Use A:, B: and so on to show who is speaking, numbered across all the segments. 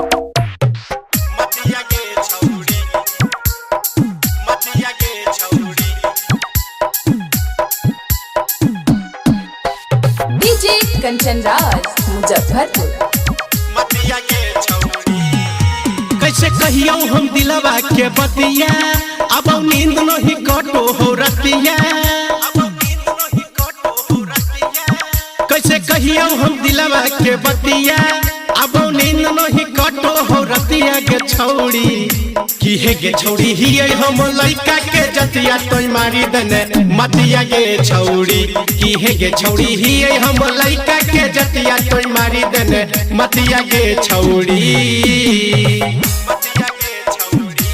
A: मतिया के छौड़ी मतिया के छौड़ी
B: डीजे कंचन राज मुजफ्फरपुर।
A: मतिया के छौड़ी
C: कैसे कहियो हम दिलवा के बतिया अब नींद नहीं कटो हो रतिया। कैसे कहियो हम दिलवा के बतिया अब नींद नहीं कटो हो रतिया के छौड़ी की है गे छौड़ी ही हम लइका के जतिया तोय मारी दने मतिया गे छौड़ी की है गे छौड़ी ही हम लइका के जतिया तोय मारी दने मतिया गे छौड़ी।
A: मतिया के छौड़ी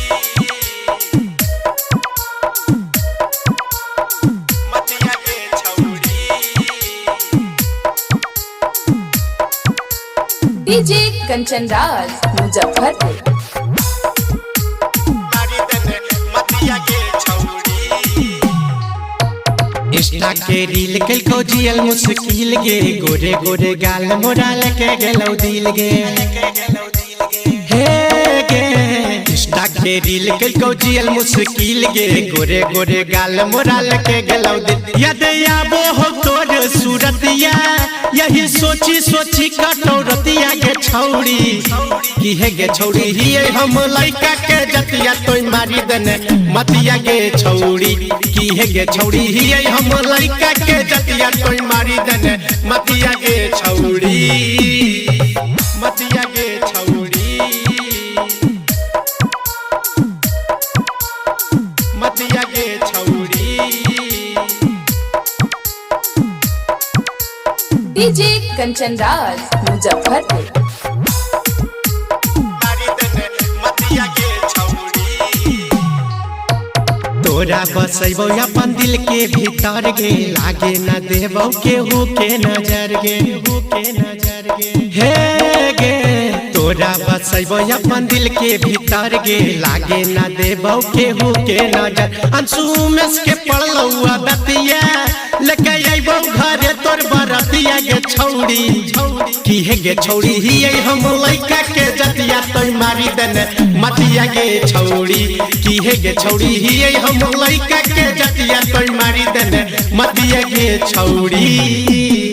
A: मतिया के छौड़ी
B: डीजे कंचन राज मुजफ्फरपुर।
A: मारी दने मतिया के छौड़ी
C: इंस्टा के रील कल को जियल मुश्किल गे गोरे गोरे गाल मोरा लगे गेलौ दिल गे हे गे। इंस्टा के रील कल को जियल मुश्किल गे गोरे गोरे गाल मोरा लगे गेलौ दिल। याद आबो हो तोर सूरतिया यही सोची सोची कटौरतिया गे छौड़ी की है गे छौड़ी ही हम लइका के जतिया तोय मारी दने मतिया गे छौड़ी की है गे छौड़ी ही हम लइका के जतिया तोय मारी दने मतिया गे छौड़ी। मतिया गे छौड़ी मतिया गे छौड़ी
B: डीजे कंचन राज मुजफ्फरपुर।
A: मारी दने मतिया के छौड़ी
C: तोरा बसैबो अपन दिल के भीतर गे लागे न देबो केहू के नजर गे हे गे। तोरा बसैबो अपन दिल के भीतर गे लागे न देबो केहू के नजर। अंशु में के पड़लौआ बतिया लेके अइबो घरे तोर बरतिया गे छौड़ी की है गे छौड़ी ही हम लइका के जतिया तोय मारी दने मतिया गे छौड़ी की है गे छौड़ी ही हम लइका के जतिया तोय मारी दने मतिया गे छौड़ी।